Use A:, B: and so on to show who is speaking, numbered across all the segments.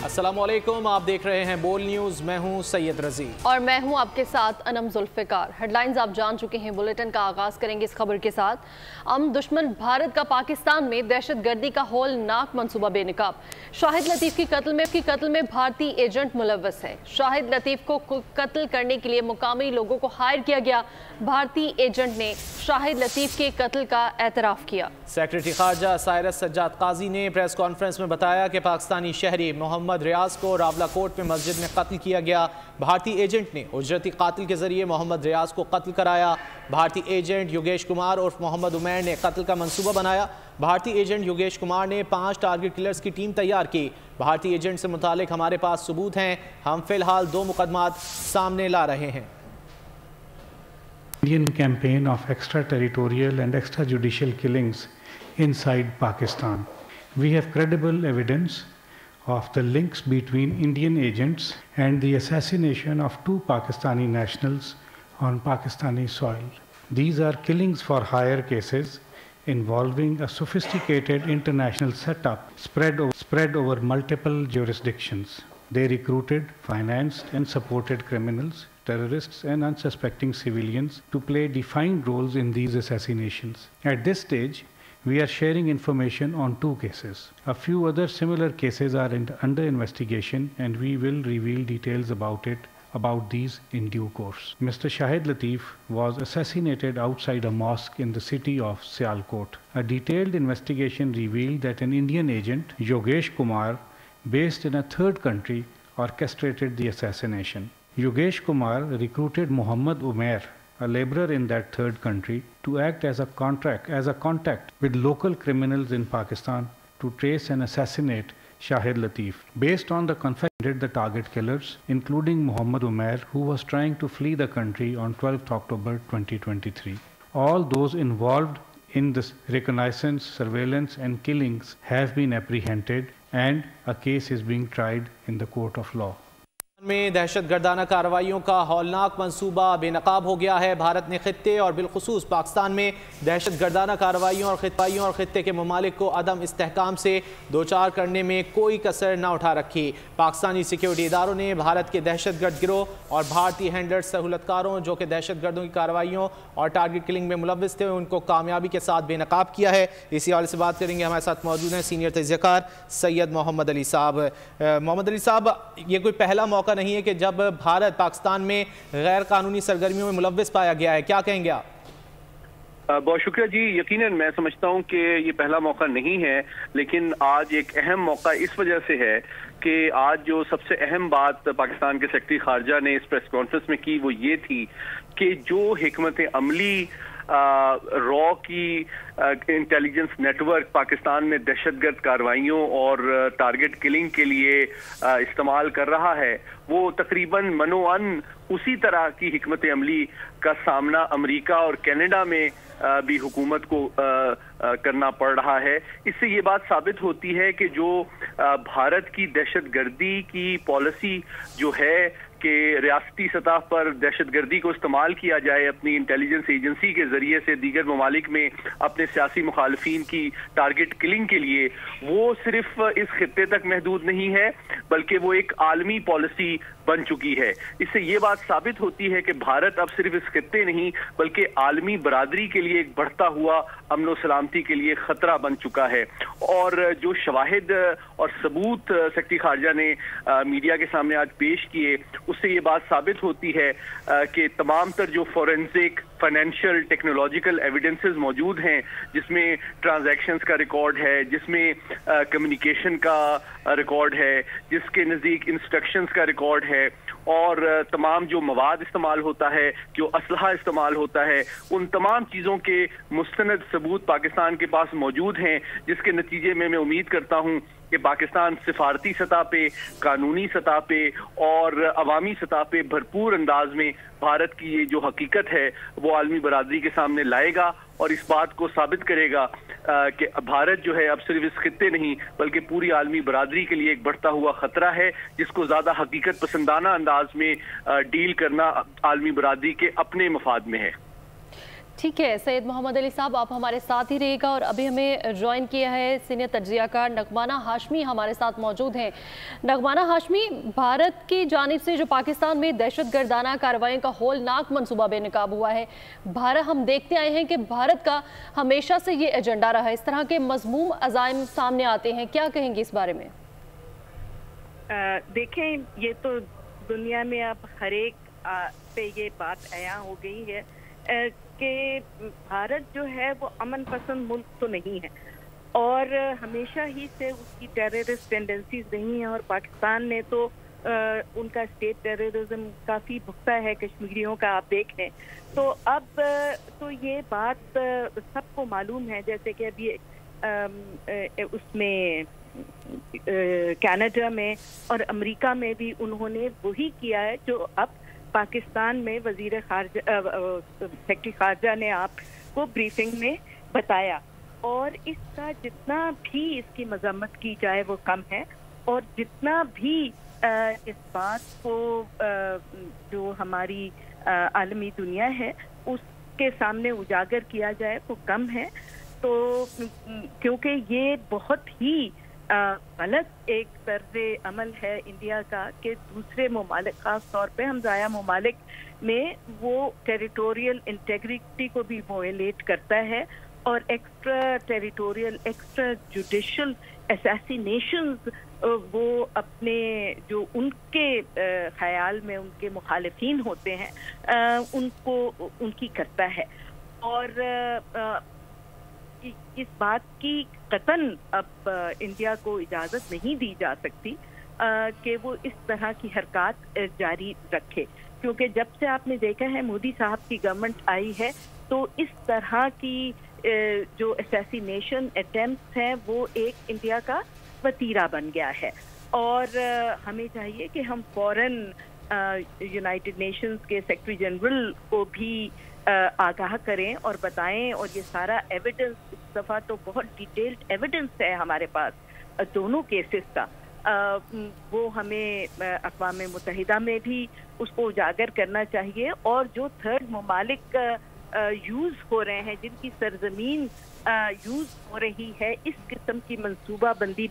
A: السلام علیکم، آپ دیکھ رہے ہیں بول نیوز۔ میں ہوں سید رضی
B: اور میں ہوں آپ کے ساتھ انم ذوالفقار۔ ہیڈ لائنز آپ جان چکے ہیں، بلیٹن کا آغاز کریں گے اس خبر کے ساتھ۔ دشمن بھارت کا پاکستان میں دہشت گردی کا ہولناک منصوبہ بے نقاب۔ شاہد لطیف کی قتل میں بھارتی ایجنٹ ملوث ہے۔ شاہد لطیف کو قتل کرنے کے لیے مقامی لوگوں کو ہائر کیا گیا۔ بھارتی ایجنٹ نے شاہد لطیف کے قتل کا اعتراف کیا۔
A: سیکرٹری خارجہ سائرس سجاد قاضی نے پریس کانفرنس میں بتایا کہ پاکستانی شہری محمد ریاض کو راولہ کوٹ میں مسجد میں قتل کیا گیا۔ بھارتی ایجنٹ نے اجرتی قاتل کے ذریعے محمد ریاض کو قتل کرایا۔ بھارتی ایجنٹ یوگیش کمار عرف محمد عمیر نے قتل کا منصوبہ بنایا۔ بھارتی ایجنٹ یوگیش کمار نے 5 ٹارگٹ کلرز کی ٹیم تیار کی۔ بھارتی ایجنٹ سے متعلق ہمارے پاس ثبوت ہیں، ہم فی الحال 2 مقدمات سامنے لا رہے ہیں۔
C: Indian campaign of extraterritorial and extrajudicial killings inside Pakistan. We have credible evidence of the links between Indian agents and the assassination of 2 Pakistani nationals on Pakistani soil. These are killings for hire cases involving a sophisticated international setup spread over multiple jurisdictions. They recruited, financed, and supported criminals, terrorists, and unsuspecting civilians to play defined roles in these assassinations. At this stage, we are sharing information on 2 cases. A few other similar cases are under investigation, and we will reveal details about these in due course. Mr. Shahid Lateef was assassinated outside a mosque in the city of Sialkot. A detailed investigation revealed that an Indian agent, Yogesh Kumar, based in a third country, orchestrated the assassination. Yogesh Kumar recruited Muhammad Umair, a laborer in that third country, to act as a contact with local criminals in Pakistan to trace and assassinate Shahid Lateef. Based on the confession, the target killers, including Muhammad Umair, who was trying to flee the country on 12th October 2023. All those involved in this reconnaissance, surveillance, and killings have been apprehended, and a case is being tried in the court of law.
A: میں دہشت گردانہ کارروائیوں کا ہولناک منصوبہ بے نقاب ہو گیا ہے۔ بھارت نے خطے اور بالخصوص پاکستان میں دہشت گردانہ کارروائیوں اور خطے کے ممالک کو عدم استحکام سے دوچار کرنے میں کوئی کسر نہ اٹھا رکھی۔ پاکستانی سیکیورٹی اداروں نے بھارت کے دہشت گرد گروہ اور بھارتی ہینڈلر سہولت کاروں جو کہ دہشت گردوں کی کارروائیوں اور ٹارگٹ کلنگ میں ملوث تھے ان کو کامیابی کے ساتھ بے نقاب کیا ہے۔ اسی حوالے سے بات کریں گے، ہمارے ساتھ موجود ہیں سینئر تجزیہ کار سید محمد علی صاحب۔ محمد علی صاحب، یہ کوئی پہلا موقع نہیں ہے کہ جب بھارت پاکستان میں غیر قانونی سرگرمیوں میں ملوث پایا گیا ہے، کیا کہیں گے آپ؟
D: بہت شکریہ جی۔ یقیناً میں سمجھتا ہوں کہ یہ پہلا موقع نہیں ہے، لیکن آج ایک اہم موقع اس وجہ سے ہے کہ آج جو سب سے اہم بات پاکستان کے سیکرٹری خارجہ نے اس پریس کانفرنس میں کی وہ یہ تھی کہ جو حکمت عملی را کی انٹیلیجنس نیٹ ورک پاکستان میں دہشت گرد کارروائیوں اور ٹارگٹ کلنگ کے لیے استعمال کر رہا ہے، وہ تقریباً منوعاً اسی طرح کی حکمت عملی کا سامنا امریکہ اور کینیڈا میں بھی حکومت کو کرنا پڑ رہا ہے۔ اس سے یہ بات ثابت ہوتی ہے کہ جو بھارت کی دہشت گردی کی پالیسی جو ہے کہ ریاستی سطح پر دہشت گردی کو استعمال کیا جائے اپنی انٹیلیجنس ایجنسی کے ذریعے سے دیگر ممالک میں اپنے سیاسی مخالفین کی ٹارگٹ کلنگ کے لیے، وہ صرف اس خطے تک محدود نہیں ہے بلکہ وہ ایک عالمی پالیسی بن چکی ہے۔ اس سے یہ بات ثابت ہوتی ہے کہ بھارت اب صرف اس خطے نہیں بلکہ عالمی برادری کے لیے ایک بڑھتا ہوا امن و سلامتی کے لیے خطرہ بن چکا ہے۔ اور جو شواہد اور ثبوت سیکرٹری خارجہ نے میڈیا کے سامنے آج پیش کیے، اس سے یہ بات ثابت ہوتی ہے کہ تمام تر جو فورینسک، فائنینشیل، ٹیکنالوجیکل ایویڈنسز موجود ہیں، جس میں ٹرانزیکشنز کا ریکارڈ ہے، جس میں کمیونیکیشن کا ریکارڈ ہے، جس کے نزدیک انسٹرکشنز کا ریکارڈ ہے، اور تمام جو مواد استعمال ہوتا ہے، جو اسلحہ استعمال ہوتا ہے، ان تمام چیزوں کے مستند ثبوت پاکستان کے پاس موجود ہیں، جس کے نتیجے میں امید کرتا ہوں کہ پاکستان سفارتی سطح پہ، قانونی سطح پہ اور عوامی سطح پہ بھرپور انداز میں بھارت کی یہ جو حقیقت ہے وہ عالمی برادری کے سامنے لائے گا اور اس بات کو ثابت کرے گا کہ بھارت جو ہے اب صرف اس خطے نہیں بلکہ پوری عالمی برادری کے لیے ایک بڑھتا ہوا خطرہ ہے، جس کو زیادہ حقیقت پسندانہ انداز میں ڈیل کرنا عالمی برادری کے اپنے مفاد میں ہے۔
B: ठीक है सैयद मोहम्मद अली साहब, आप हमारे साथ ही रहिएगा। और अभी हमें ज्वाइन किया है सीनियर तज्जियाकार नगमाना हाशमी हमारे साथ मौजूद हैं। नगमाना हाशमी, भारत की जानिब से जो पाकिस्तान में दहशतगर्दाना कार्रवाइयों का होलनाक मनसूबा बेनकाब हुआ है, भारत हम देखते आए हैं कि भारत का हमेशा से ये एजेंडा रहा है, इस तरह के मज़मूम अज़ाइम सामने आते हैं, क्या कहेंगे इस बारे में?
E: देखें, ये तो दुनिया में अब हर एक पे ये बात आया हो गई है कि भारत जो है वो अमन पसंद मुल्क तो नहीं है और हमेशा ही से उसकी टेररिस्ट टेंडेंसीज नहीं है। और पाकिस्तान ने तो उनका स्टेट टेररिज्म काफ़ी भुगता है कश्मीरियों का, आप देख लें। तो अब तो ये बात सबको मालूम है, जैसे कि अभी उसमें कनाडा में और अमेरिका में भी उन्होंने वही किया है जो अब पाकिस्तान में वजीर खारजा सेक्रेटरी खारजा ने आपको ब्रीफिंग में बताया। और इसका जितना भी इसकी मजम्मत की जाए वो कम है, और जितना भी इस बात को जो हमारी आलमी दुनिया है उसके सामने उजागर किया जाए वो कम है। तो क्योंकि ये बहुत ही गलत एक तर्ज़े अमल है इंडिया का कि दूसरे ममालिक, ख़ास तौर पे हमज़ाया ममालिक में वो टेरिटोरियल इंटेग्रिटी को भी वायलेट करता है और extra territorial, extra judicial assassinations वो अपने जो उनके ख्याल में उनके मुखालिफिन होते हैं उनको उनकी करता है। और इस बात की कतन अब इंडिया को इजाज़त नहीं दी जा सकती कि वो इस तरह की हरकत जारी रखे, क्योंकि जब से आपने देखा है मोदी साहब की गवर्नमेंट आई है तो इस तरह की जो असैसिनेशन अटेम्प्ट्स हैं वो एक इंडिया का वतीरा बन गया है। और हमें चाहिए कि हम फौरन यूनाइटेड नेशंस के सेक्रेटरी जनरल को भी आगाह करें और बताएं। और ये सारा एविडेंस, इस दफ़ा तो बहुत डिटेल्ड एविडेंस है हमारे पास दोनों केसेस का, वो हमें अक़वाम मुत्तहिदा में भी उसको उजागर करना चाहिए। और जो थर्ड ममालिक यूज़ हो रहे हैं, जिनकी सरजमीन यूज़ हो रही है इस किस्म की मंसूबा बंदी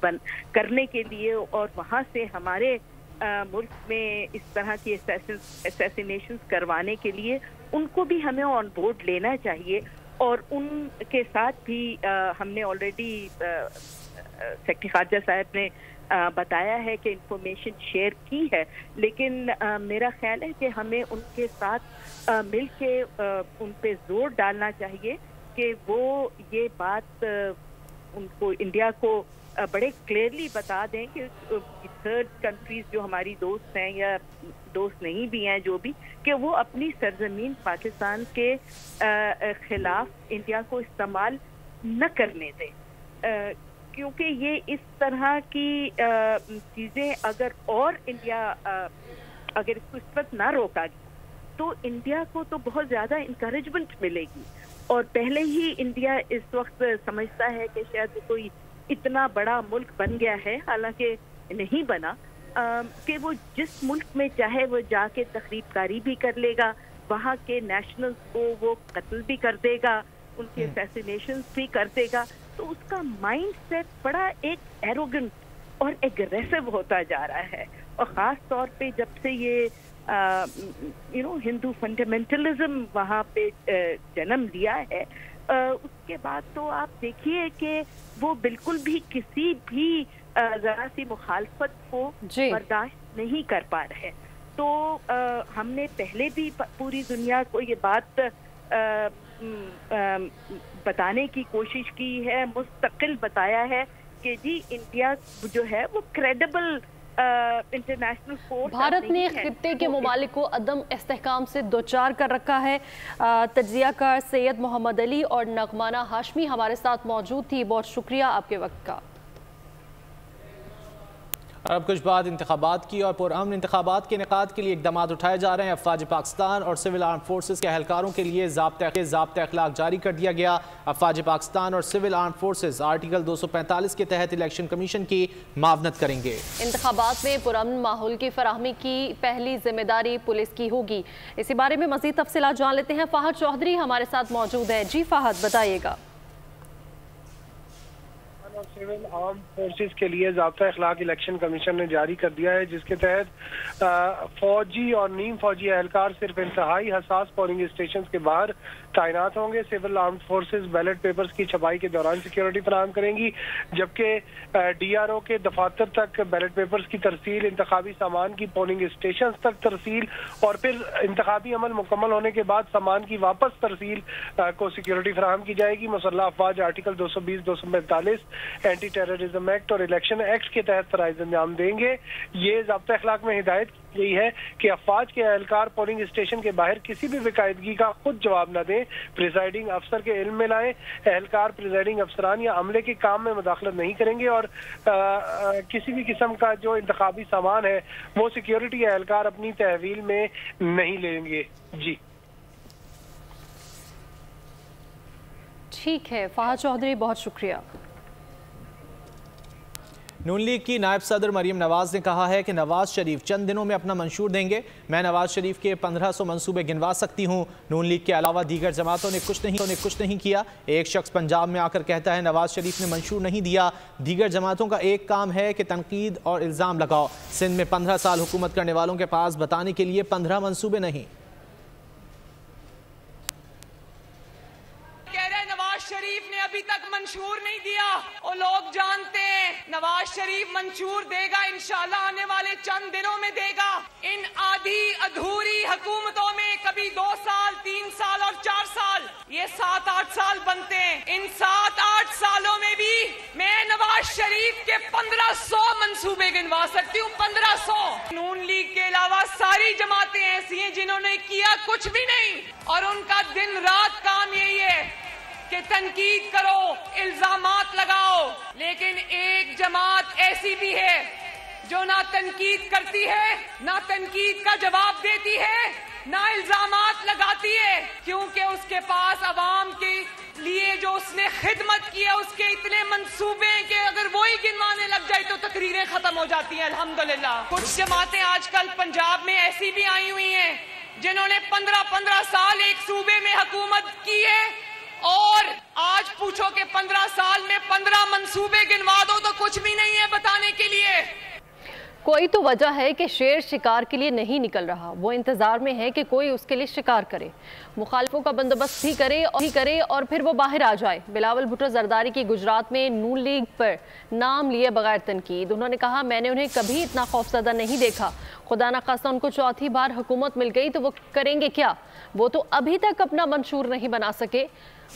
E: करने के लिए और वहाँ से हमारे मुल्क में इस तरह की असैसिनेशंस करवाने के लिए, उनको भी हमें ऑन बोर्ड लेना चाहिए। और उनके साथ भी हमने ऑलरेडी सेक्रेटरी खारजा साहब ने बताया है कि इंफॉर्मेशन शेयर की है, लेकिन मेरा ख्याल है कि हमें उनके साथ मिल के उन पे जोर डालना चाहिए कि वो ये बात उनको, इंडिया को बड़े क्लियरली बता दें कि थर्ड कंट्रीज जो हमारी दोस्त हैं या दोस्त नहीं भी हैं जो भी, कि वो अपनी सरजमीन पाकिस्तान के खिलाफ इंडिया को इस्तेमाल न करने दें। क्योंकि ये इस तरह की चीज़ें अगर और इंडिया अगर इसको इस वक्त ना रोका तो इंडिया को तो बहुत ज़्यादा इंकरेजमेंट मिलेगी। और पहले ही इंडिया इस वक्त समझता है कि शायद कोई इतना बड़ा मुल्क बन गया है, हालांकि नहीं बना, कि वो जिस मुल्क में चाहे वो जाके तखरीबकारी भी कर लेगा, वहाँ के नेशनल्स को वो कत्ल भी कर देगा, उनके असैसिनेशंस भी कर देगा। तो उसका माइंड सेट बड़ा एक एरोगेंट और एग्रेसिव होता जा रहा है। और ख़ास तौर पे जब से ये हिंदू फंडामेंटलिज्म वहाँ पे जन्म लिया है, उसके बाद तो आप देखिए कि वो बिल्कुल भी किसी भी जरा सी मुखालफत को बर्दाश्त नहीं कर पा रहे। तो हमने पहले भी पूरी दुनिया को ये बात बताने की कोशिश की है, मुस्तकिल बताया है कि जी इंडिया जो है वो क्रेडिबल इंटरनेशनल फोर्स।
B: भारत ने खित्ते के ममालिक को अदम इस्तेहकाम से दोचार कर रखा है। तज्जियाकार सैयद मोहम्मद अली और नगमाना हाशमी हमारे साथ मौजूद थी, बहुत शुक्रिया आपके वक्त का।
A: اب کچھ بعد انتخابات کی اور پرامن انتخابات کے انعقاد کے لیے اقدامات اٹھائے جا رہے ہیں۔ افواج پاکستان اور سول آرم فورسز کے اہلکاروں کے لیے ضابطہ اخلاق جاری کر دیا گیا۔ افواج پاکستان اور سول آرم فورسز آرٹیکل 245 کے تحت الیکشن کمیشن کی معاونت کریں گے۔
B: انتخابات میں پرامن ماحول کی فراہمی کی پہلی ذمہ داری پولیس کی ہوگی۔ اسی بارے میں مزید تفصیلات جان لیتے ہیں، فہد چودھری ہمارے ساتھ موجود ہے۔ جی فہد، بتائیے گا۔
F: سول آرم فورسز کے لیے ضابطہ اخلاق الیکشن کمیشن نے جاری کر دیا ہے، جس کے تحت فوجی اور نیم فوجی اہلکار صرف انتہائی حساس پولنگ اسٹیشنز کے باہر تعینات ہوں گے۔ Civil arm forces ballot papers کی چھپائی کے دوران سیکیورٹی فراہم کریں گی، جبکہ ڈی آر او کے دفاتر تک بیلٹ پیپرز کی ترسیل، انتخابی سامان کی پولنگ اسٹیشنز تک ترسیل اور پھر انتخابی عمل مکمل ہونے کے بعد سامان کی واپس ترسیل کو سیکیورٹی فراہم کی جائے گی۔ مسلح افواج آرٹیکل 220، 245 اینٹی ٹیررزم ایکٹ اور الیکشن ایکٹ کے تحت فرائض انجام دیں گے۔ یہ ضابطہ اخلاق میں ہدایت کی گئی ہے کہ افواج کے اہلکار پولنگ اسٹیشن کے باہر کسی بھی بقاعدگی کا خود جواب نہ دیں، پریزائڈنگ افسر کے علم میں لائیں۔ اہلکار پریزائڈنگ افسران یا عملے کے کام میں مداخلت نہیں کریں گے اور کسی بھی قسم کا جو انتخابی سامان ہے وہ سیکیورٹی اہلکار اپنی تحویل میں نہیں لیں گے۔ جی
B: ٹھیک ہے فہد چودھری، بہت شکریہ۔
A: نون لیگ کی نائب صدر مریم نواز نے کہا ہے کہ نواز شریف چند دنوں میں اپنا منشور دیں گے۔ میں نواز شریف کے 1500 منصوبے گنوا سکتی ہوں۔ نون لیگ کے علاوہ دیگر جماعتوں نے کچھ نہیں کیا۔ ایک شخص پنجاب میں آ کر کہتا ہے نواز شریف نے منشور نہیں دیا۔ دیگر جماعتوں کا ایک کام ہے کہ تنقید اور الزام لگاؤ۔ سندھ میں 15 سال حکومت کرنے والوں کے پاس بتانے کے لیے 15 منصوبے نہیں۔
G: شریف نے ابھی تک منشور نہیں دیا، اور لوگ جانتے ہیں نواز شریف منشور دے گا، انشاءاللہ آنے والے چند دنوں میں دے گا۔ ان آدھی ادھوری حکومتوں میں کبھی 2 سال، 3 سال اور 4 سال، یہ 7-8 سال بنتے ہیں۔ ان 7-8 سالوں میں بھی میں نواز شریف کے 1500 منصوبے گنوا سکتی ہوں۔ 1500۔ نون لیگ کے علاوہ ساری جماعتیں ایسی ہیں جنہوں نے کیا کچھ بھی نہیں، اور ان کا دن رات کام یہی ہے کہ تنقید کرو، الزامات لگاؤ۔ لیکن ایک جماعت ایسی بھی ہے جو نہ تنقید کرتی ہے، نہ تنقید کا جواب دیتی ہے، نہ الزامات لگاتی ہے، کیونکہ اس کے پاس عوام کے لیے جو اس نے خدمت کی ہے اس کے اتنے منصوبے ہیں کہ اگر وہی گنوانے لگ جائے تو تقریریں ختم ہو جاتی ہیں۔ الحمدللہ کچھ جماعتیں آج کل پنجاب میں ایسی بھی آئی ہوئی ہیں جنہوں نے 15 سال ایک صوبے میں حکومت کی ہے، اور آج پوچھو کہ 15 سال میں 15 منصوبے گنوا دو تو کچھ بھی نہیں ہے بتانے کے لیے۔
B: کوئی تو وجہ ہے کہ شیر شکار کے لیے نہیں نکل رہا، وہ انتظار میں ہے کہ کوئی اس کے لیے شکار کرے، مخالفوں کا بندوبست بھی کرے اور پھر وہ باہر آ جائے۔ بلاول بھٹو زرداری کی گجرات میں نون لیگ پر نام لیے بغیر تنقید۔ انہوں نے کہا میں نے انہیں کبھی اتنا خوفزدہ نہیں دیکھا، خدا نخواستہ ان کو چوتھی بار حکومت مل گئی تو وہ کریں گے کیا؟ وہ تو ابھی تک اپنا منشور نہیں بنا سکے۔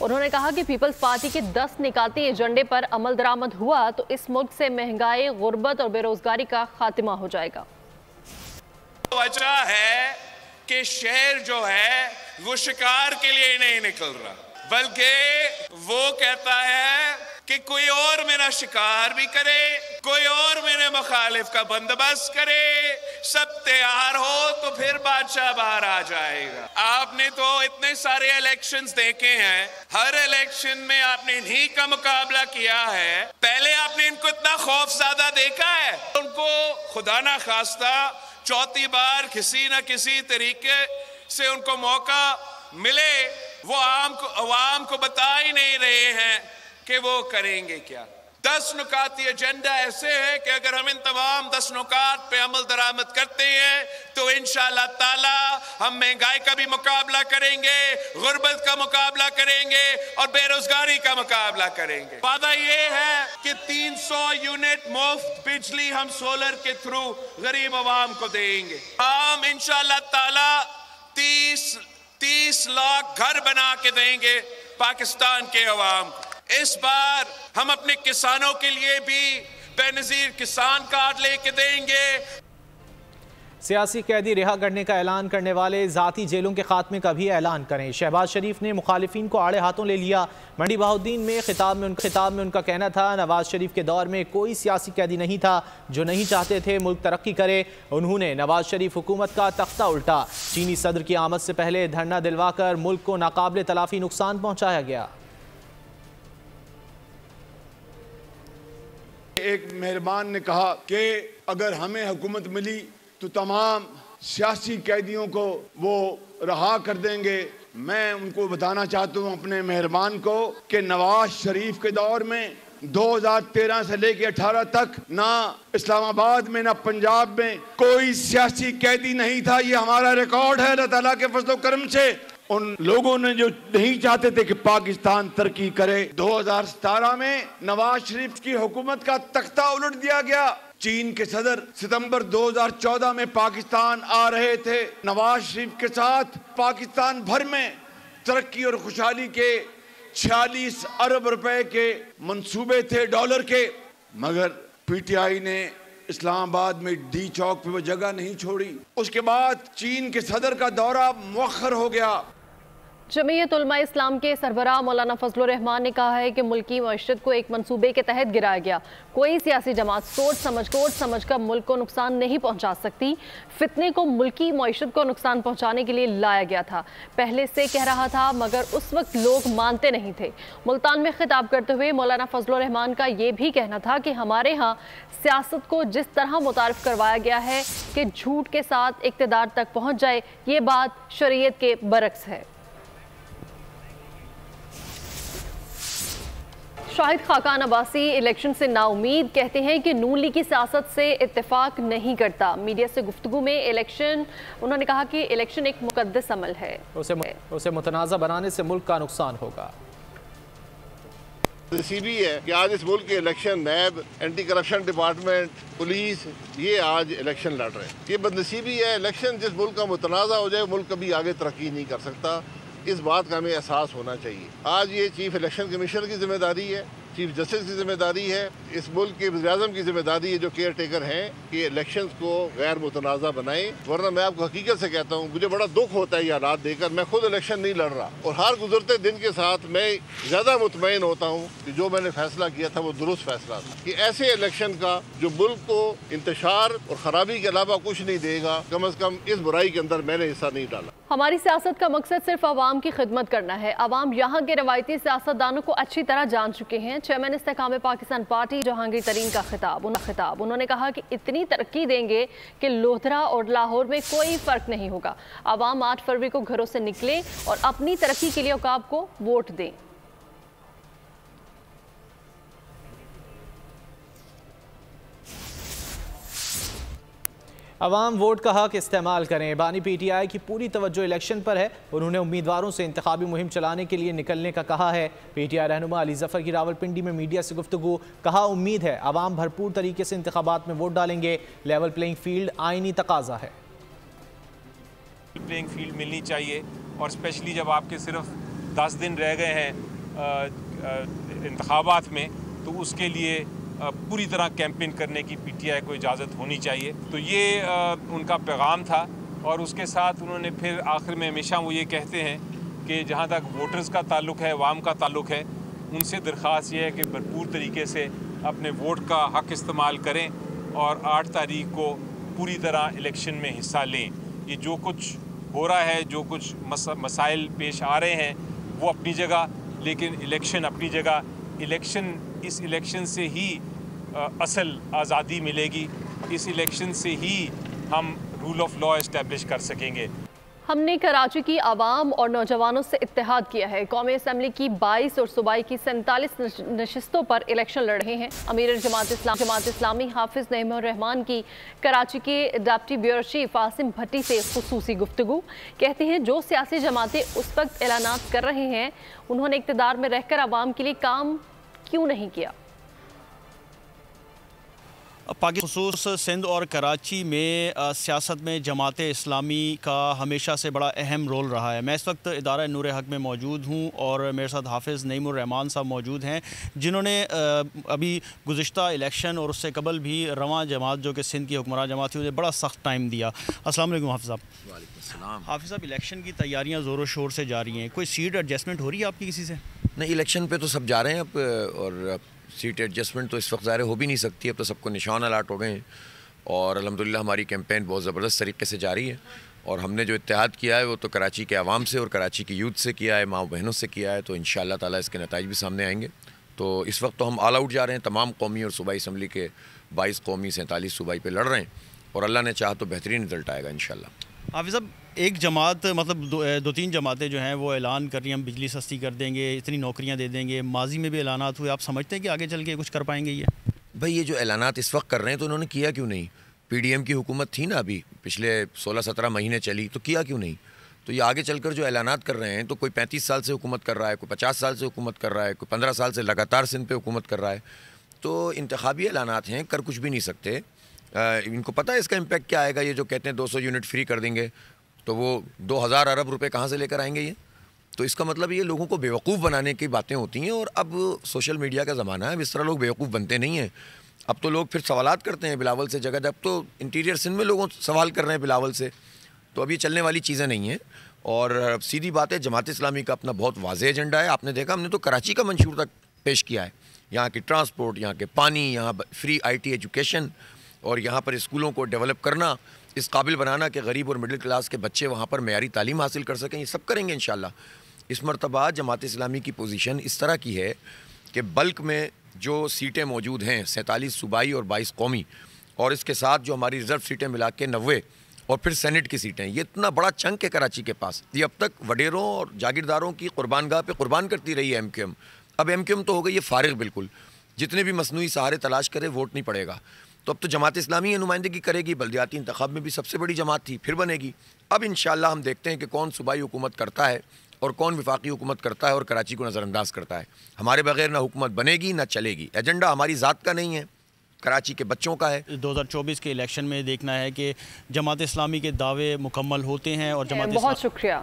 B: انہوں نے کہا کہ پیپلز پارٹی کے 10 نکاتی ایجنڈے پر عمل درآمد ہوا تو اس ملک سے مہنگائی، غربت اور بے روزگاری کا خاتمہ ہو جائے گا۔
H: وجہ ہے کہ شہر جو ہے وہ شکار کے لیے نہیں نکل رہا، بلکہ وہ کہتا ہے کہ کوئی اور میرا شکار بھی کرے، کوئی اور میرے مخالف کا بندوبست کرے، سب تیار ہو تو پھر بادشاہ باہر آ جائے گا۔ آپ نے تو اتنے سارے الیکشنز دیکھے ہیں، ہر الیکشن میں آپ نے انہی کا مقابلہ کیا ہے۔ پہلے آپ نے ان کو اتنا خوف زدہ دیکھا ہے، ان کو خدا نہ خواستہ چوتھی بار کسی نہ کسی طریقے سے ان کو موقع ملے، وہ عوام کو بتا ہی نہیں رہے ہیں کہ وہ کریں گے کیا۔ 10 نکاتی ایجنڈا ایسے ہے کہ اگر ہم ان تمام 10 نکات پہ عمل درآمد کرتے ہیں تو انشاءاللہ تعالی ہم مہنگائی کا بھی مقابلہ کریں گے، غربت کا مقابلہ کریں گے اور بے روزگاری کا مقابلہ کریں گے۔ وعدہ یہ ہے کہ 300 یونٹ مفت بجلی ہم سولر کے تھرو غریب عوام کو دیں گے۔ ہم انشاءاللہ تعالی 30 لاکھ گھر بنا کے دیں گے پاکستان کے عوام کو۔ اس بار ہم اپنے کسانوں کے لیے بھی بے نظیر کسان کارڈ لے کے دیں گے۔
A: सियासी कैदी रिहा करने का ऐलान करने वाले ज़ाती जेलों के खात्मे का भी ऐलान करें। शहबाज शरीफ ने मुखालिफिन को आड़े हाथों ले लिया। मंडी बहाउद्दीन में खिताब में उनका कहना था, नवाज शरीफ के दौर में कोई सियासी कैदी नहीं था जो नहीं चाहते थे मुल्क तरक्की करे। उन्होंने नवाज शरीफ हुकूमत का तख्ता उल्टा। चीनी सदर की आमद से पहले धरना दिलवाकर मुल्क को नाकाबिले तलाफी नुकसान पहुंचाया गया।
I: एक मेहरबान ने कहा कि अगर हमें हुकूमत मिली तो तमाम सियासी कैदियों को वो रहा कर देंगे। मैं उनको बताना चाहता हूँ अपने मेहरबान को कि नवाज शरीफ के दौर में 2013 से लेकर 18 तक ना इस्लामाबाद में ना पंजाब में कोई सियासी कैदी नहीं था। ये हमारा रिकॉर्ड है अल्लाह ताला के फज़ल करम से। उन लोगों ने जो नहीं चाहते थे कि पाकिस्तान तरक्की करे, 2017 में नवाज शरीफ की हुकूमत का तख्ता उलट दिया गया। चीन के सदर सितंबर 2014 में पाकिस्तान आ रहे थे। नवाज शरीफ के साथ पाकिस्तान भर में तरक्की और खुशहाली के 46 अरब रुपए के मंसूबे थे डॉलर के, मगर पीटीआई ने इस्लामाबाद में डी चौक पे वो जगह नहीं छोड़ी। उसके बाद चीन के सदर का दौरा मुअख्खर हो गया।
B: जमीयत उलमा इस्लाम के सरबराह मौलाना फजलुर रहमान ने कहा है कि मुल्की मईशत को एक मंसूबे के तहत गिराया गया। कोई सियासी जमात सोच समझ कर मुल्क को नुकसान नहीं पहुंचा सकती। फितने को मुल्की मईशत को नुकसान पहुंचाने के लिए लाया गया था। पहले से कह रहा था मगर उस वक्त लोग मानते नहीं थे। मुल्तान में खिताब करते हुए मौलाना फजलुर रहमान का ये भी कहना था कि हमारे यहाँ सियासत को जिस तरह मुतारिफ करवाया गया है कि झूठ के साथ इक़्तिदार तक पहुँच जाए, ये बात शरीयत के बरक्स है। शाहिद खाकान अब्बासी इलेक्शन से नाउमीद, कहते हैं कि नून लीग की सियासत से इत्तेफाक नहीं करता। मीडिया से गुफ्तगू में उन्होंने कहा कि इलेक्शन एक मुकद्दस अमल है,
A: उसे मुतनाज़ा बनाने से मुल्क का नुकसान होगा।
J: नसीबी है कि आज इस मुल्क के इलेक्शन नैब, एंटी करप्शन डिपार्टमेंट, पुलिस ये आज इलेक्शन लड़ रहे हैं। ये बदनसीबी है। इलेक्शन जिस मुल्क का मुतनाज़ा हो जाए मुल्क कभी आगे तरक्की नहीं कर सकता। इस बात का हमें एहसास होना चाहिए। आज ये चीफ इलेक्शन कमीशनर की जिम्मेदारी है, चीफ जस्टिस की जिम्मेदारी है, इस मुल्क के वज़ीर-ए-आज़म की जिम्मेदारी है जो केयर टेकर हैं कि इलेक्शंस को गैर मुतनाज़ा बनाएं। वरना मैं आपको हकीकत से कहता हूँ, मुझे बड़ा दुख होता है ये हालात देखकर। मैं खुद इलेक्शन नहीं लड़ रहा और हर गुजरते दिन के साथ मैं ज़्यादा मुतमईन होता हूँ कि जो मैंने फैसला किया था वो दुरुस्त फैसला था कि ऐसे इलेक्शन का जो मुल्क को इंतशार और ख़राबी के अलावा कुछ नहीं देगा, कम अज़ कम इस बुराई के अंदर मैंने हिस्सा नहीं डाला।
B: हमारी सियासत का मकसद सिर्फ आवाम की खिदमत करना है। आवाम यहाँ के रवायती सियासतदानों को अच्छी तरह जान चुके हैं। चेयरमैन इस्तेकाम पाकिस्तान पार्टी जहांगीर तरीन का खिताब। उन्होंने कहा कि इतनी तरक्की देंगे कि लोधरा और लाहौर में कोई फर्क नहीं होगा। आवाम 8 फरवरी को घरों से निकले और अपनी तरक्की के लिए औकाब को वोट दें।
A: अवाम वोट का हक इस्तेमाल करें। बानी पीटीआई की पूरी तवज्जो इलेक्शन पर है। उन्होंने उम्मीदवारों से इंतखाबी मुहिम चलाने के लिए निकलने का कहा है। पीटीआई रहनुमा अली जफर की रावलपिंडी में मीडिया से गुफ्तगू, कहा उम्मीद है अवाम भरपूर तरीके से इंतखाबात में वोट डालेंगे। लेवल प्लेइंग फील्ड आईनी तकाजा है।
K: प्लेइंग फील्ड मिलनी चाहिए और स्पेशली जब आपके सिर्फ 10 दिन रह गए हैं इंतखाबात में, तो उसके लिए पूरी तरह कैंपेन करने की पीटीआई को इजाज़त होनी चाहिए। तो ये उनका पैगाम था और उसके साथ उन्होंने फिर आखिर में हमेशा वो ये कहते हैं कि जहाँ तक वोटर्स का ताल्लुक़ है, अवाम का ताल्लुक़ है, उनसे दरख्वास्त ये है कि भरपूर तरीके से अपने वोट का हक़ इस्तेमाल करें और 8 तारीख को पूरी तरह इलेक्शन में हिस्सा लें। ये जो कुछ हो रहा है, जो कुछ मसाइल पेश आ रहे हैं वो अपनी जगह, लेकिन इलेक्शन अपनी जगह। इस इलेक्शन से ही असल आज़ादी मिलेगी। इस इलेक्शन से ही हम रूल ऑफ लॉ इस्टेब्लिश कर सकेंगे।
B: हमने कराची की आवाम और नौजवानों से इत्तेहाद किया है। कौमी असम्बली की 22 और सूबाई की 47 नशिस्तों पर इलेक्शन लड़ रहे हैं। अमीर जमात इस्लामी हाफिज़ नईमुर रहमान की कराची के डिप्टी ब्यूरो चीफ आसिम भट्टी से खुसूसी गुफ्तगू, कहते हैं जो सियासी जमातें उस वक्त ऐलानात कर रहे हैं उन्होंने इक़्तिदार में रहकर आवाम के लिए काम क्यों नहीं किया।
L: پاکستان خصوص سندھ اور کراچی میں سیاست میں جماعت اسلامی کا ہمیشہ سے بڑا اہم رول رہا ہے. میں اس وقت ادارہ نور حق میں موجود ہوں اور میرے ساتھ حافظ نعیم الرحمان صاحب موجود ہیں جنہوں نے ابھی گزشتہ الیکشن اور اس سے قبل بھی رواں جماعت جو کہ سندھ کی حکمران جماعت تھی انہیں بڑا سخت ٹائم دیا. السلام علیکم حافظ صاحب.
M: وعلیکم السلام.
L: حافظ صاحب الیکشن کی تیاریاں زور و شور سے جاری ہیں, کوئی سیٹ ایڈجسٹمنٹ ہو رہی ہے آپ کی کسی سے؟
M: نہیں, الیکشن پہ تو سب جا رہے ہیں اب, اور سیٹ ایڈجسٹمنٹ تو اس وقت ظاہر ہو بھی نہیں سکتی. اب تو سب کو نشان الاٹ ہو گئے ہیں اور الحمدللہ ہماری کیمپین بہت زبردست طریقے سے جاری ہے. اور ہم نے جو اتحاد کیا ہے وہ تو کراچی کے عوام سے اور کراچی کی یوتھ سے کیا ہے, ماں بہنوں سے کیا ہے, تو انشاءاللہ تعالیٰ اس کے نتائج بھی سامنے آئیں گے. تو اس وقت تو ہم آل آؤٹ جا رہے ہیں, تمام قومی اور صوبائی اسمبلی کے 22 قومی 47 صوبائی پہ لڑ رہے ہیں, اور اللہ نے چاہا تو بہترین رزلٹ آئے گا انشاءاللہ.
L: حافظ صاحب, ایک جماعت مطلب دو تین جماعتیں جو ہیں وہ اعلان کر رہی ہیں ہم بجلی سستی کر دیں گے, اتنی نوکریاں دے دیں گے, ماضی میں بھی اعلانات ہوئے, آپ سمجھتے ہیں کہ آگے چل کے کچھ کر پائیں گے یہ؟
M: بھائی یہ جو اعلانات اس وقت کر رہے ہیں تو انہوں نے کیا کیوں نہیں؟ پی ڈی ایم کی حکومت تھی نا ابھی پچھلے 16-17 مہینے چلی, تو کیا کیوں نہیں؟ تو یہ آگے چل کر جو اعلانات کر رہے ہیں, تو کوئی 35 سال سے حکومت کر رہا ہے, کوئی 50 سال سے حکومت کر رہا ہے, کوئی 15 سال سے لگاتار سندھ پہ حکومت کر رہا ہے, تو انتخابی اعلانات ہیں, کر کچھ بھی نہیں سکتے. ان کو پتہ ہے اس کا امپیکٹ کیا آئے گا. یہ جو کہتے ہیں 200 یونٹ فری کر دیں گے, تو وہ 2000 ارب روپے کہاں سے لے کر آئیں گے یہ؟ تو اس کا مطلب یہ لوگوں کو بیوقوف بنانے کی باتیں ہوتی ہیں. اور اب سوشل میڈیا کا زمانہ ہے, اب اس طرح لوگ بیوقوف بنتے نہیں ہیں. اب تو لوگ پھر سوالات کرتے ہیں بلاول سے جگہ, اب تو انٹیریئر سندھ میں لوگوں سوال کر رہے ہیں بلاول سے. تو اب یہ چلنے والی چیزیں نہیں ہیں. اور سیدھی بات ہے, جماعت اسلامی کا اپنا بہت واضح ایجنڈا ہے. آپ نے دیکھا ہم نے تو کراچی کا منشور تک پیش کیا ہے. یہاں کی ٹرانسپورٹ, یہاں کے پانی, یہاں فری IT ایجوکیشن, اور یہاں پر اسکولوں کو ڈیولپ کرنا, اس قابل بنانا کہ غریب اور مڈل کلاس کے بچے وہاں پر معیاری تعلیم حاصل کر سکیں. یہ سب کریں گے انشاءاللہ. اس مرتبہ جماعت اسلامی کی پوزیشن اس طرح کی ہے کہ بلک میں جو سیٹیں موجود ہیں 47 صوبائی اور 22 قومی, اور اس کے ساتھ جو ہماری ریزرو سیٹیں ملا کے 90, اور پھر سینٹ کی سیٹیں, یہ اتنا بڑا چنک ہے کراچی کے پاس. یہ اب تک وڈیروں اور جاگیرداروں کی قربان گاہ پہ قربان کرتی رہی ہے MQM. اب MQM تو ہو گئی ہے فارغ بالکل, جتنے بھی مصنوعی سہارے تلاش کرے ووٹ نہیں پڑے گا. تو اب تو جماعت اسلامی نمائندگی کرے گی. بلدیاتی انتخاب میں بھی سب سے بڑی جماعت تھی, پھر بنے گی. اب انشاءاللہ ہم دیکھتے ہیں کہ کون صوبائی حکومت کرتا ہے اور کون وفاقی حکومت کرتا ہے اور کراچی کو نظر انداز کرتا ہے. ہمارے بغیر نہ حکومت بنے گی نہ چلے گی. ایجنڈا ہماری ذات کا نہیں ہے, کراچی کے بچوں کا ہے.
L: 2024 کے الیکشن میں دیکھنا ہے کہ جماعت اسلامی کے دعوے مکمل ہوتے ہیں. اور جماعت
B: بہت شکریہ.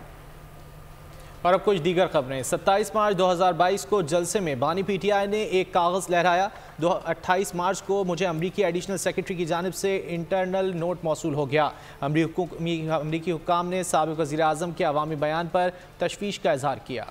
A: اور اب کچھ دیگر خبریں. 27 مارچ 2022 کو جلسے میں بانی PTI نے ایک کاغذ لہرایا. 28 مارچ کو مجھے امریکی ایڈیشنل سیکرٹری کی جانب سے انٹرنل نوٹ موصول ہو گیا. امریکی حکام نے سابق وزیر اعظم کے عوامی بیان پر تشویش کا اظہار کیا.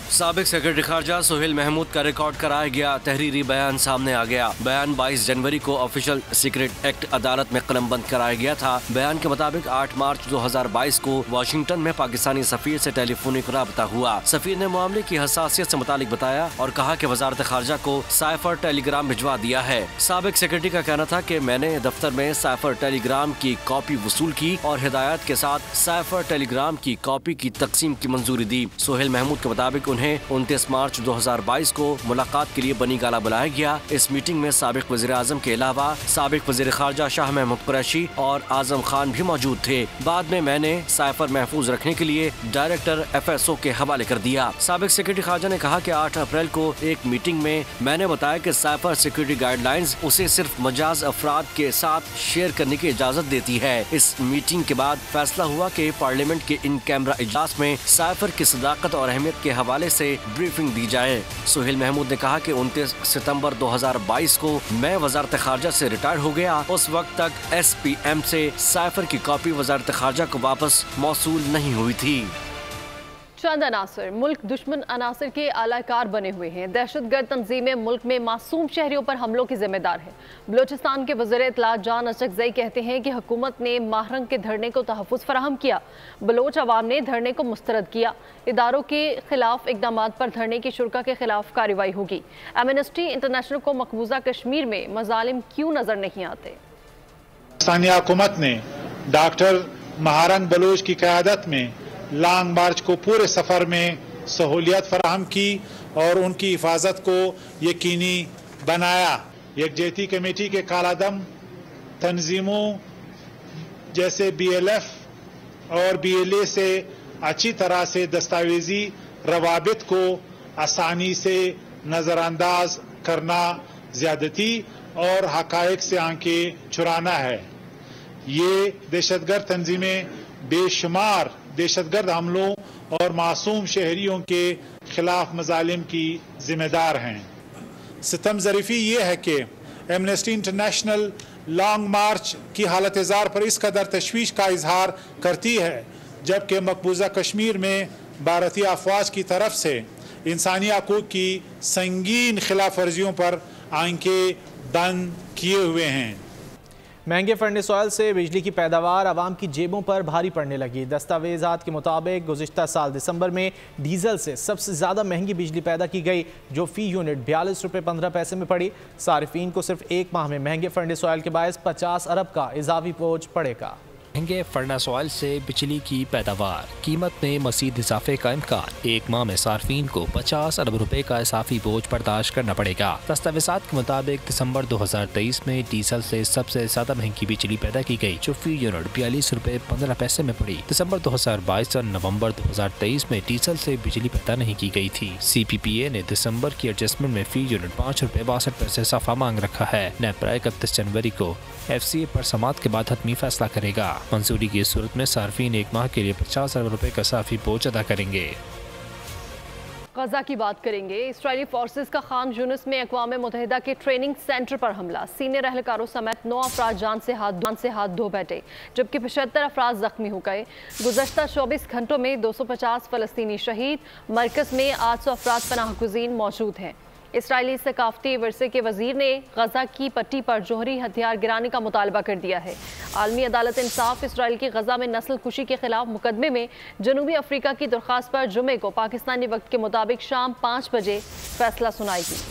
N: سابق سیکرٹری خارجہ سہیل محمود کا ریکارڈ کرایا گیا تحریری بیان سامنے آ گیا. بیان 22 جنوری کو آفیشل سیکرٹ ایکٹ عدالت میں قلم بند کرایا گیا تھا. بیان کے مطابق 8 مارچ 2022 کو واشنگٹن میں پاکستانی سفیر سے ٹیلی فونک رابطہ ہوا. سفیر نے معاملے کی حساسیت سے متعلق بتایا اور کہا کہ وزارت خارجہ کو سائفر ٹیلی گرام بھجوا دیا ہے. سابق سیکرٹری کا کہنا تھا کہ میں نے دفتر میں سائفر ٹیلی گرام کی کاپی وصول کی اور ہدایات کے ساتھ سائفر ٹیلی گرام کی کاپی کی تقسیم کی منظوری دی. سہیل محمود کے مطابق انہیں 29 مارچ 2022 کو ملاقات کے لیے بنی گالہ بلایا گیا. اس میٹنگ میں سابق وزیر اعظم کے علاوہ سابق وزیر خارجہ شاہ محمود قریشی اور اعظم خان بھی موجود تھے. بعد میں نے سائفر محفوظ رکھنے کے لیے ڈائریکٹر FSO کے حوالے کر دیا. سابق سیکرٹری خارجہ نے کہا کہ 8 اپریل کو ایک میٹنگ میں نے بتایا کہ سائفر سیکورٹی گائیڈ لائنز اسے صرف مجاز افراد کے ساتھ شیئر کرنے کی اجازت دیتی ہے. اس میٹنگ کے بعد فیصلہ ہوا کہ پارلیمنٹ کے ان کیمرہ اجلاس میں سائفر کی صداقت اور اہمیت کے حوالے سے بریفنگ دی جائے. سہیل محمود نے کہا کہ 29 ستمبر 2022 کو میں وزارت خارجہ سے ریٹائر ہو گیا. اس وقت تک SPM سے سائفر کی کاپی وزارت خارجہ کو واپس موصول نہیں ہوئی تھی.
B: چند عناصر ملک دشمن عناصر کے اعلی کار بنے ہوئے ہیں. دہشت گرد تنظیمیں ملک میں معصوم شہریوں پر حملوں کی ذمہ دار ہیں. بلوچستان کے وزیر اطلاعات جان اشرفزئی کہتے ہیں کہ حکومت نے ماہرنگ کے دھرنے کو تحفظ فراہم کیا. بلوچ عوام نے دھرنے کو مسترد کیا. اداروں کے خلاف اقدامات پر دھرنے کی شرکا کے خلاف کارروائی ہوگی. ایمنسٹی انٹرنیشنل کو مقبوضہ کشمیر میں مظالم کیوں نظر نہیں آتے؟
O: پاکستانی حکومت نے ڈاکٹر مہارنگ بلوچ کی قیادت میں لانگ مارچ کو پورے سفر میں سہولیات فراہم کی اور ان کی حفاظت کو یقینی بنایا. یکجہتی کمیٹی کے کالعدم تنظیموں جیسے BLF اور BLA سے اچھی طرح سے دستاویزی روابط کو آسانی سے نظر انداز کرنا زیادتی और हकायक से आंखें चुराना है। ये दहशतगर्द तंजीमें बेशुमार दहशतगर्द हमलों और मासूम शहरियों के खिलाफ मजालिम की जिम्मेदार हैं। सितम ज़रीफ़ी ये है कि एमनेस्टी इंटरनेशनल लॉन्ग मार्च की हालत ज़ार पर इस कदर तशवीश का इजहार करती है, जबकि मकबूजा कश्मीर में भारतीय अफवाज की तरफ से इंसानी हकूक़ की संगीन खिलाफ वर्जियों पर आंखें बंद किए हुए हैं।
A: महंगे फर्नेस ऑयल से बिजली की पैदावार आवाम की जेबों पर भारी पड़ने लगी। दस्तावेजात के मुताबिक गुज़िश्ता साल दिसंबर में डीजल से सबसे ज़्यादा महंगी बिजली पैदा की गई, जो फ़ी यूनिट 42 रुपये 15 पैसे में पड़ी। सारिफीन को सिर्फ एक माह में महंगे फर्नेस ऑयल के बायस 50 अरब का इजाफी बोझ पड़ेगा।
P: महंगे फर्नेस ऑयल से बिजली की पैदावार, कीमत में मज़ीद इजाफे का इम्कान। एक माह में सार्फिन को 50 अरब रुपए का इजाफी बोझ बर्दाश्त करना पड़ेगा। दस्तावेज़ात के मुताबिक दिसंबर 2023 में डीजल से सबसे ज्यादा महंगी बिजली पैदा की गई, जो फी यूनिट 42 रुपए 15 पैसे में पड़ी। दिसंबर 2022 और नवंबर 2023 में डीजल से बिजली पैदा नहीं की गई थी। CPPA ने दिसंबर की एडजस्टमेंट में फी यूनिट 5 रुपए 62 पैसे इजाफा मांग रखा है। नेपरा 31 जनवरी को FCA पर समात के बाद हतमी फैसला करेगा। मंजूरी की सूरत में सार्फिन एक माह के लिए 50 अरब रुपए का इजाफी बोझ अदा करेंगे।
B: गजा की बात करेंगे। इसराइली फोर्सेस का खान यूनिस में अक़वाम मुत्तहिदा के ट्रेनिंग सेंटर पर हमला, सीनियर एहलकारों समेत 9 अफराद जान से हाथ धो बैठे, जबकि 75 अफराद जख्मी हो गए। गुज़श्ता 24 घंटों में 250 फ़लस्तीनी शहीद। मरकज़ में 800 अफराद पनाह गुज़ीन मौजूद हैं। इसराइली सकाफती वर्से के वजीर ने गजा की पट्टी पर जोहरी हथियार गिराने का मुतालबा कर दिया है। आलमी अदालत इंसाफ इसराइल की गजा में नस्ल कुशी के खिलाफ मुकदमे में जनूबी अफ्रीका की दरख्वास्त पर जुमे को पाकिस्तानी वक्त के मुताबिक शाम 5 बजे फैसला सुनाएगी।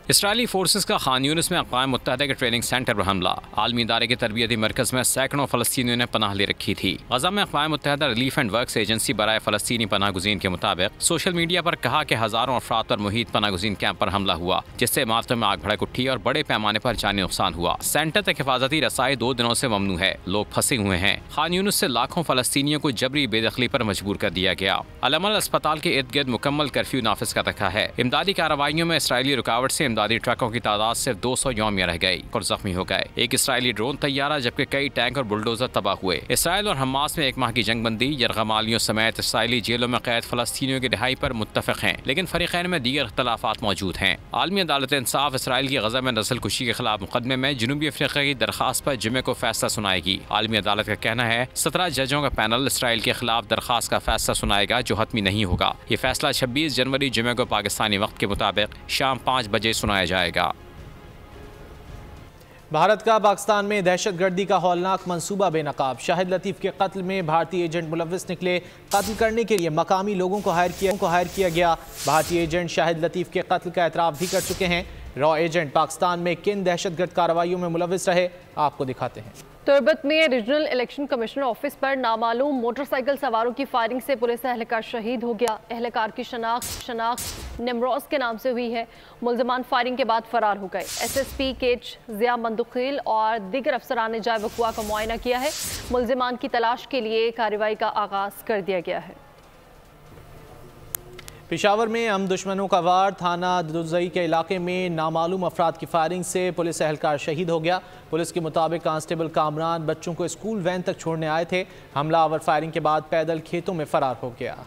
Q: इसराइली फोर्सेस का खान यूनिस में अक़वाम मुत्तहिदा के ट्रेनिंग सेंटर पर हमला, आलमी इदारे के तरबियती मरकज़ में सैकड़ों फ़लस्तीनियों ने पनाह ले रखी थी। गजा में अक़वाम मुत्तहिदा रिलीफ एंड वर्क्स एजेंसी बराए फ़लस्तीनी पनाह गुज़ीन के मुताबिक सोशल मीडिया पर कहा कि हज़ारों अफराद पर मुहित पनाह गुज़ीन कैंप पर हमला हुआ, जिससे इमारतों में आग भड़क उठी और बड़े पैमाने पर जानी नुकसान हुआ। सेंटर तक हिफाजती रसाई 2 दिनों से ममनू है, लोग फंसे हुए हैं। खान यूनिस से लाखों फ़लस्तीनियों को जबरी बेदखली पर मजबूर कर दिया गया। अलमल अस्पताल के इर्द गिर्द मुकम्मल कर्फ्यू नाफिज कर रखा है। इमदादी कार्रवाइयों में इसराइली रुकावट से इमदादी ट्रकों की तादाद सिर्फ 200 यौमिया रह गई और जख्मी हो गए। एक इसराइली ड्रोन तैयारा जबकि कई टैंक और बुलडोजर तबाह हुए। इसराइल और हमास में 1 माह की जंगबंदी, यरगमालियों समेत इसराइली जेलों में कैद फ़लस्तीनियों की रिहाई पर मुत्तफ़िक़ हैं, लेकिन फरीक़ैन में दीगर इख्तलाफात मौजूद हैं। आलमी अदालत इंसाफ इसराइल की गजा में नस्ल कुशी के खिलाफ मुकदमे में जनूबी अफ्रीका की दरख्वास्त पर जुमे को फैसला सुनाएगी। आलमी अदालत का कहना है 17 जजों का पैनल इसराइल के खिलाफ दरख्वास्त का फैसला सुनाएगा, जो हतमी नहीं होगा। ये फैसला 26 जनवरी जुमे को पाकिस्तानी वक्त के मुताबिक शाम 5 बजे सुनाया जाएगा।
A: भारत का पाकिस्तान में दहशतगर्दी का हौलनाक मंसूबा बेनकाब, शाहिद लतीफ़ के कत्ल में भारतीय एजेंट मुलव्विस निकले। कत्ल करने के लिए मकामी लोगों को हायर किया गया। भारतीय एजेंट शाहिद लतीफ़ के कत्ल का एतराफ़ भी कर चुके हैं। रॉ एजेंट पाकिस्तान में किन दहशतगर्द कार्रवाइयों में मुलव्विस रहे, आपको दिखाते हैं।
B: तुर्बत में रीजनल इलेक्शन कमिश्नर ऑफिस पर नामालूम मोटरसाइकिल सवारों की फायरिंग से पुलिस एहलकार शहीद हो गया। एहलकार की शनाख्त निमरोज के नाम से हुई है। मुल्ज़िमान फायरिंग के बाद फरार हो गए। SSP केच ज़िया मंदुखील और दीगर अफसरान ने जाए वक़ुआ का मुआयना किया है। मुल्ज़िमान की तलाश के लिए कार्रवाई का आगाज़ कर दिया गया है।
A: पेशावर में हम दुश्मनों का वार, थाना दुर्जई के इलाके में नामालूम अफराद की फायरिंग से पुलिस एहलकार शहीद हो गया। पुलिस के मुताबिक कांस्टेबल कामरान बच्चों को स्कूल वैन तक छोड़ने आए थे। हमलावर फायरिंग के बाद पैदल खेतों में फरार हो गया।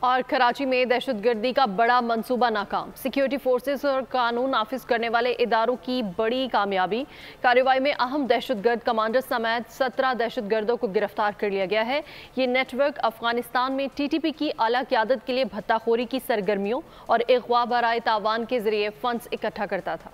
B: और कराची में दहशतगर्दी का बड़ा मंसूबा नाकाम, सिक्योरिटी फोर्सेस और कानून नाफिज करने वाले इदारों की बड़ी कामयाबी। कार्रवाई में अहम दहशतगर्द कमांडर समेत 17 दहशतगर्दों को गिरफ्तार कर लिया गया है। ये नेटवर्क अफगानिस्तान में TTP की आला क़यादत के लिए भत्ताखोरी की सरगर्मियों और अगवा बराए तावान के जरिए फंड्स इकट्ठा करता था।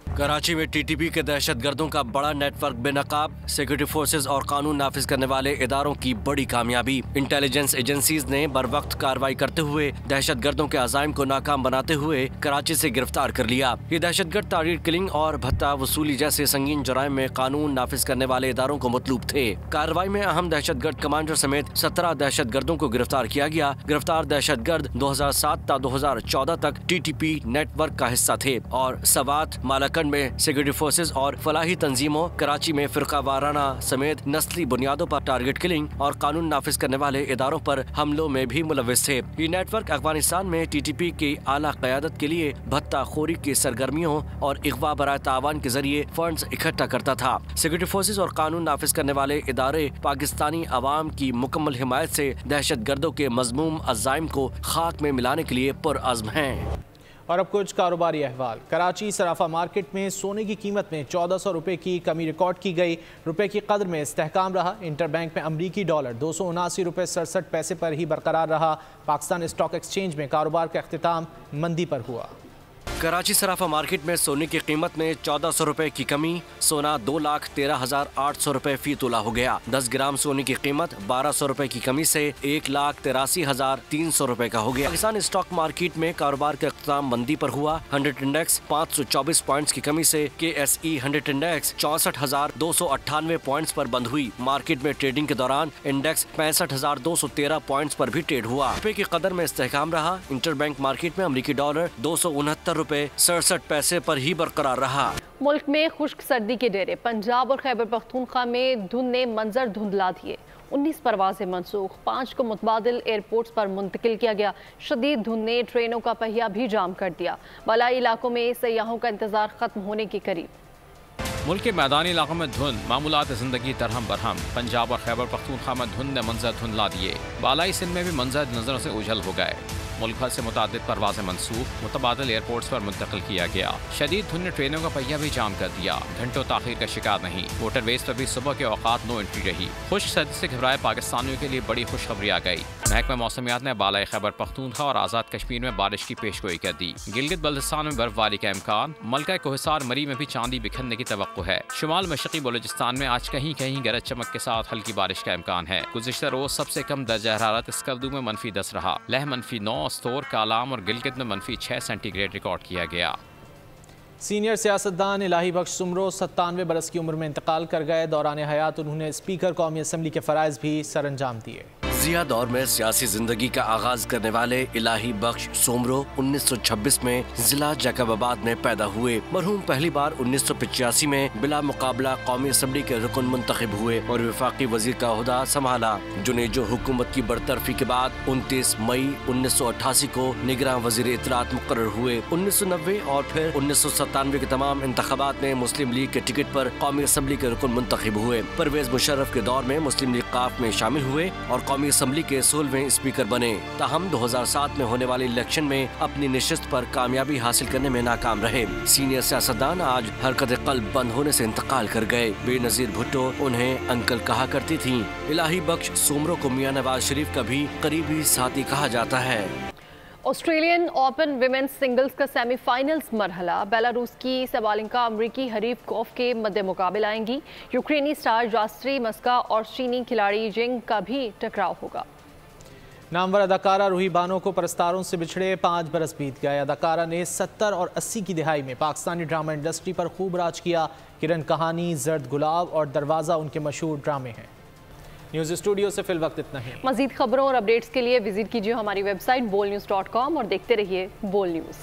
N: कराची में TTP के दहशतगर्दों का बड़ा नेटवर्क बेनकाब, सिक्योरिटी फोर्सेज और कानून नाफिज करने वाले इदारों की बड़ी कामयाबी। इंटेलिजेंस एजेंसीज ने बर वक्त कार्रवाई करते हुए दहशतगर्दों के अज़ाइम को नाकाम बनाते हुए कराची से गिरफ्तार कर लिया। ये दहशतगर्द टारगेट किलिंग और भत्ता वसूली जैसे संगीन जराइम में कानून नाफिज करने वाले इदारों को मतलूब थे। कार्रवाई में अहम दहशतगर्द कमांडर समेत 17 दहशतगर्दों को गिरफ्तार किया गया। गिरफ्तार दहशतगर्द 2007 ta 2014 तक TTP नेटवर्क का हिस्सा थे और सवात, मालाकंड उत्तराखंड में सिक्योरिटी फोर्सेज और फलाही तंजीमों कराची में फिरका वाराना समेत नस्ली बुनियादों पर टारगेट किलिंग और कानून नाफिज करने वाले इदारों पर हमलों में भी मुलव्विस थे। ये नेटवर्क अफगानिस्तान में TTP की आला क़यादत के लिए भत्ताखोरी की सरगर्मियों और इग़वा बराए तावान के जरिए फंड्स इकट्ठा करता था। सिक्योरिटी फोर्सेज और कानून नाफिज करने वाले इदारे पाकिस्तानी अवाम की मुकम्मल हिमायत से दहशत गर्दों के मज़मूम अज़ाइम को खाक में मिलाने के लिए पुरअज़्म हैं।
A: और अब कुछ कारोबारी अहवाल। कराची सराफा मार्केट में सोने की कीमत में 1400 रुपये की कमी रिकॉर्ड की गई। रुपए की कदर में इस्तेहकाम रहा। इंटरबैंक में अमरीकी डॉलर 279 रुपये 67 पैसे पर ही बरकरार रहा। पाकिस्तान स्टॉक एक्सचेंज में कारोबार का अख्तिताम मंदी पर हुआ।
N: कराची सराफा मार्केट में सोने की कीमत में 1400 रुपए की कमी, सोना 2,13,800 रुपए फी तोला हो गया। 10 ग्राम सोने की कीमत 1200 रुपए की कमी से 1,83,300 रुपए का हो गया। पाकिस्तान स्टॉक मार्केट में कारोबार का इख्तिताम मंदी पर हुआ। 100 इंडेक्स 524 पॉइंट्स की कमी से KSE 100 इंडेक्स 64,298 पॉइंट्स पर बंद हुई। मार्केट में ट्रेडिंग के दौरान इंडेक्स 65,213 पॉइंट्स पर भी ट्रेड हुआ। रुपए की कदर में इस्तेहकाम रहा। इंटरबैंक मार्केट में अमरीकी डॉलर 269 रुपए 67 पैसे पर ही बरकरार रहा।
B: मुल्क में खुश्क सर्दी के डेरे। पंजाब और खैबर पख्तूनख्वा में धुंध ने मंजर धुंधला दिए। 19 परवाजें मनसूख, 5 को मुतबादिल एयरपोर्ट्स पर मुंतकिल किया गया। शदीद धुंध ने ट्रेनों का पहिया भी जाम कर दिया। बलाई इलाकों में सयाहों का इंतजार खत्म होने के करीब।
Q: मुल्क के मैदानी इलाकों में धुंध, मामूलात ज़िंदगी दरहम बरहम। पंजाब और खैबर पख्तूनख्वा में धुंध ने मंजर धुंधला दिए। बालाई सिंध में भी मंजर नजरों से ओझल हो गए। मुल्क भर से मुतादिद परवाज़ें मनसूख, मुतबादिल एयरपोर्ट्स पर मुंतकिल किया गया। शदीद धुंध ने ट्रेनों का पहिया भी जाम कर दिया। घंटों ताख़ीर का शिकार नहीं। मोटरवेज पर भी सुबह के औकात नो एंट्री रही। खुश्क सर्दी से घबराए पाकिस्तानियों के लिए बड़ी खुशखबरी आ गई। महकमा मौसमियात ने बालाई खैबर पख्तूनख्वा और आज़ाद कश्मीर में बारिश की पेशगोई कर दी। गिलगित बल्तिस्तान में बर्फबारी का इम्कान। मलका कोहिसार मरी में भी चांदी बिखरने की तवक्को है। शुमाल मशरक़ी बलूचिस्तान में आज कहीं कहीं गरज चमक के साथ हल्की बारिश का इम्कान है। गुज़िश्ता रोज सबसे कम दर्जा हरारत स्कर्दू में -10 रहा। लह -9, स्तोर, कालाम और गिलगित में -6 सेंटीग्रेड रिकॉर्ड किया गया।
A: सीनियर सियासतदान इलाही बख्श सुमरो 97 बरस की उम्र में इंतकाल कर गए। दौरान हयात उन्होंने स्पीकर कौमी असम्बली के फ़राइज़ भी सर अंजाम दिए।
N: जिया दौर में सियासी जिंदगी का आगाज करने वाले इलाही बख्श सोमरो 1926 में जिला जैकबाबाद में पैदा हुए। मरहूम पहली बार 1985 में बिला मुकाबला कौमी असम्बली के रुकन मुंतखब हुए और वफाकी वजीर का ओहदा संभाला। जुनेजो हुकूमत की बरतरफी के बाद 29 मई 1988 को निगरान वजीर इत्तलात मुकर्रर हुए। 1990 और फिर 1997 के तमाम इंतखाबात में मुस्लिम लीग के टिकट पर कौमी असम्बली के रुकन मुंतखब हुए। परवेज मुशर्रफ के दौर में मुस्लिम लीग काफ में शामिल हुए और कौमी असम्बली के 16वें स्पीकर बने। ताहम 2007 में होने वाले इलेक्शन में अपनी निशिस्त पर कामयाबी हासिल करने में नाकाम रहे। सीनियर सियासतदान आज हरकत क़ल्ब बंद होने से इंतकाल कर गए। बेनजीर भुट्टो उन्हें अंकल कहा करती थीं। इलाही बख्श सोमरो को मियां नवाज शरीफ का भी करीबी साथी कहा जाता है।
B: ऑस्ट्रेलियन ओपन विमेंस सिंगल्स का सेमीफाइनल्स मरहला। बेलारूस की सबालिंका अमरीकी हरीफ गोफ के मद्दे मुकाबले आएंगी। यूक्रेनी स्टार जास्त्री मस्का और चीनी खिलाड़ी जिंग का भी टकराव होगा।
A: नामवर अदाकारा रूही बानो को परस्तारों से बिछड़े 5 बरस बीत गए। अदाकारा ने 70 और 80 की दिहाई में पाकिस्तानी ड्रामा इंडस्ट्री पर खूब राज किया। किरण कहानी, जर्द गुलाब और दरवाज़ा उनके मशहूर ड्रामे हैं। न्यूज़ स्टूडियो से फिल वक्त इतना ही।
B: मज़ीद खबरों और अपडेट्स के लिए विजिट कीजिए हमारी वेबसाइट bolnews.com और देखते रहिए बोल न्यूज़।